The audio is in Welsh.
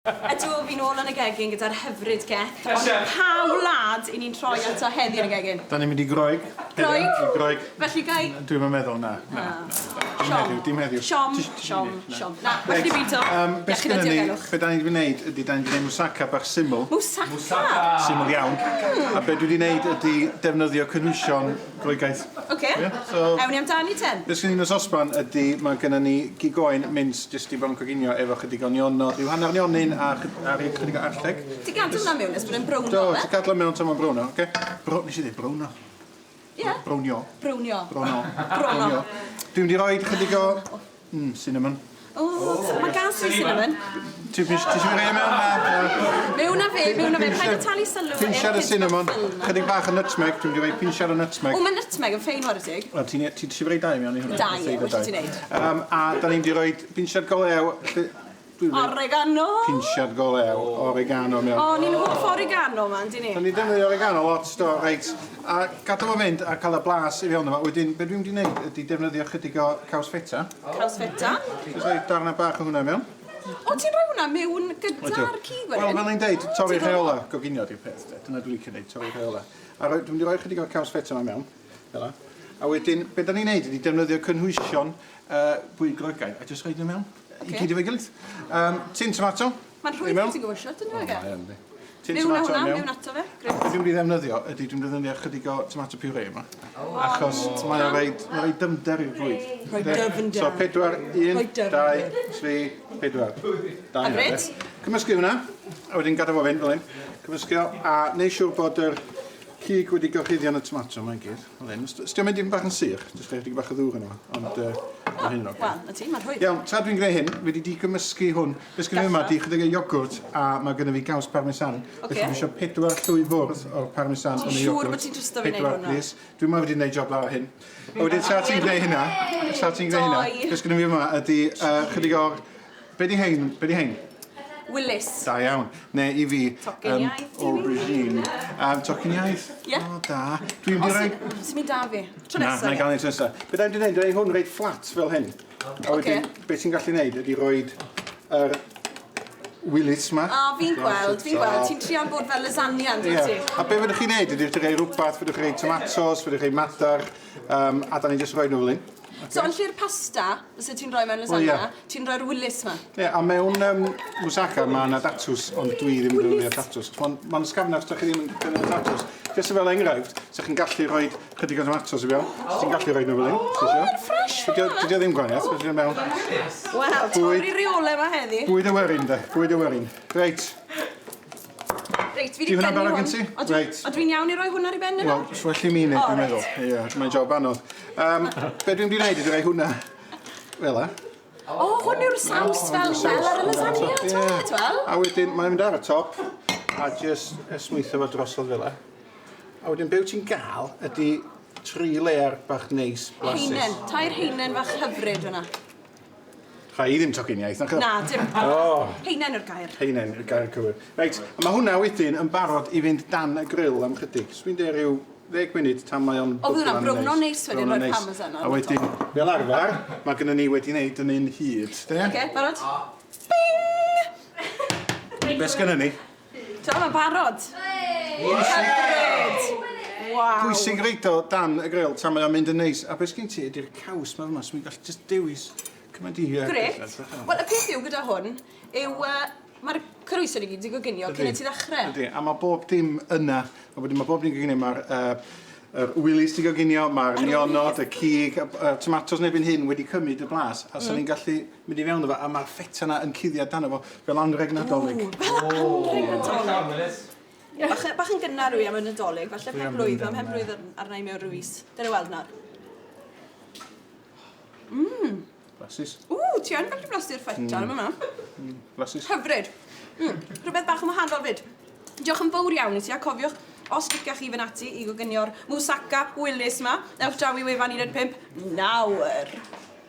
Ydw fi'n ôl yn y gegin gyda'r hyfryd Geth. Ond pa wlad i ni'n troi ato heddi yn y gegin? Da ni'n mynd i Groegaidd. Groegaidd? Felly gai... Dwi'n meddwl, na. Dim heddiw. Siom. Na, felly bito. Beth gyda ni, beth da ni'n gwneud ydy, da ni'n gwneud Moussaka bach syml. Moussaka? Syml iawn. A beth dwi wedi gwneud ydy defnyddio cynwysion Groegaidd. Oce. Ewn ni amdani ten? Beth sy'n un o sosban ydy, mae gennym ni gigoen mins jyst i bod yn coginio efo chydig o nionod. Rhyw hanner nionyn a chydig o arlleg. Ti gadw hwnna mewn, nes bod yn browno, Do, ti gadw mewn tam o'n browno, oce? Nes i ddweud browno. Ie? Brownio. Brownio. Dwi'n mynd i roi chydig o cinnamon. O, mae gas i cinnamon. Ti'n mynd i roi mewn? Mewn a fe. Paid o talu sylw. Pinsiad o cinnamon, chydig bach o nutmeg. Dwi'n mynd i roi pinsiad o nutmeg. O, mae nutmeg yn ffein waredig. Ti'n mynd i roi dau mewn i hwnna? Dau, wyt ti'n neud. A da ni'n mynd i roi pinsiad golew. Oregano. Pinsiad golew, oregano mewn. O, ni'n hoff oregano man, di ni. Da ni'n defnyddio oregano lot, do, reit. A gadw fo fynd a cael y blas i fewn yma. Wedyn, beth dwi'n mynd i wneud ydy defnyddio chydig o caws feta. Caws feta? Jyst rhoi darna bach o hwnna mewn. O, ti'n rhoi hwnna mewn gyda'r cig wedyn? Wel, fel ni'n deud, torri rheola, Coginio di'r peth. Dyna dwi'n licio neud, torri rheola. A dwi'n mynd i roi chydig o caws feta yma mewn. A wedyn, beth da ni'n neud ydy defnyddio cynhwysion bwyd Groegaidd a jyst rhoi nhw mewn. I gyd i fe gilydd. Tin tomato. Mae'n rhwydd bod ti'n gwybod siwt, ydyn nhw? Tin tomato mewn. Mewn ato fe. Dwi'n mynd i ddefnyddio ydy dwi'n defnyddio chydig o tomato puree yma. Achos mae'n rhoi dymder i'r bwyd. Rhoi dyfnder. So 4, 1, 2, 3, 4. Hyfryd. Cymysgu hwnna. A wedyn gadael fo fynd fel hyn. Cymysgu o. A neud siŵr bod yr cig wedi gorchuddio yn y tomato, mae'n gyd. Sdio mynd i'n bach yn sych, jyst chydig bach o ddŵr yno, ond mae hyn o'r Wel, na ti, mae'n rhwydd. Iawn, tra dwi'n gwneud hyn, wedi di-gymysgu hwn. Beth sgynnu yma di chydig o iogwrt a mae gynnu fi gaws parmesan. Felly fi eisiau 4 llwy fwrdd o'r parmesan yn y iogwrt. Siŵr bod ti'n trwsto fi wneud hwnna? Dwi'n meddwl wedi gwneud job lawr hyn. A wedyn, tra ti'n gwneud hynna, beth sgynnu fi yma ydy chydig o'r... Be di hein? Willis. Da iawn. Neu i fi... Tocyn-iaith, aubergine. Tocyn-iaith? Ie. O, da. Dwi'n mynd i roi... Sy'n mynd da fi. Tro Na, nesaf. na'i gael ei tro nesaf. Beth dwi'n gwneud, dwi'n hwn reit fflat fel hyn. A wedyn, beth ti'n gallu gwneud ydy rhoi yr Willis ma. O, fi'n gweld. Ti'n trial bod fel lasagna, yn dwi ti? A be fyddwch chi'n gwneud ydy, fyddwch chi'n rhoi rhywbeth, fyddwch chi'n rhoi tomatos, fyddwch chi'n madar, a da ni'n jyst rhoi nhw fel hyn. So, yn lle'r pasta, fysa ti'n rhoi mewn lasagna, ti'n rhoi'r Willis ma? Ie, a mewn Moussaka mae yna datws, ond dwi ddim yn defnyddio datws. Mae'n sgafnach os ydych chi ddim yn defnyddio datws. Jyst fel enghraifft, so chi'n gallu rhoi chydig o tomatos i fewn. Ti'n gallu rhoi nhw fel hyn. O, mae'n ffres! Dydy o ddim gwaniaeth, felly mewn. Wel, torri reole yma heddi. Bwyd y werin, de. Bwyd y werin. Reit. Reit, fi wedi benni hwn. O dwi'n iawn i roi hwnna ar ei ben yna? Wel, swell i mi wneud, dwi'n meddwl. Ie, mae'n job anodd. Be dwi'n mynd i wneud ydy rhoi hwnna fel e. O, hwn yw'r saws fel ar y lasagna, ti'n fel? A wedyn, mae'n mynd ar y top, a jyst esmwytho fo drosodd fel e. A wedyn, be wyt ti'n gael ydy 3 layer bach neis, blasus. Heinen, tair heinen fach hyfryd hwnna. Chai, i ddim tocyn-iaith, na chyl? Na, dim. Heinen yw'r gair. Heinen yw'r gair cywir. Reit, a mae hwnna wedyn yn barod i fynd dan y grill am chydig. So fi'n dweud rhyw 10 munud tan mae o'n... O, fydd hwnna'n browno neis wedyn rhoi'r parmesan. A wedyn, fel arfer, mae gennym ni wedi wneud yn un hyd. Oce, barod? Bing! Be sgynnon ni? To, mae'n barod. Hyfryd! Waw. Pwysig reit o dan y grill tan mae o'n mynd yn neis. A beth sgyn ti ydy'r caws ma fyma, so mi'n gallu just dewis. Gret. Wel, y peth yw gyda hwn yw... Mae'r cyrwyso ni gyd i Coginio cyn i ti ddechrau. Ydy, a mae bob dim yna. Mae bob dim Coginio. Mae'r Willis di Coginio, mae'r nionod, y cig, y tomatos neu hyn wedi cymryd y blas. A so ni'n gallu mynd i fewn o fo, a mae'r ffeta yna yn cuddiad dan o fo, fel anreg nadolig. Fel anreg nadolig. Bach yn gynnar rwy am y nadolig, falle pen blwydd, am hen blwydd arna i mewn rhywys. Dyna weld nawr. Blasus. Ti yn gallu blastu'r ffeta am yma. Blasus. Hyfryd. Rhywbeth bach yn wahanol fyd. Diolch yn fawr iawn i ti, a cofiwch, os liciach chi fy ati i Coginio'r Moussaka Willis yma, ewch draw i wefan 15 nawr.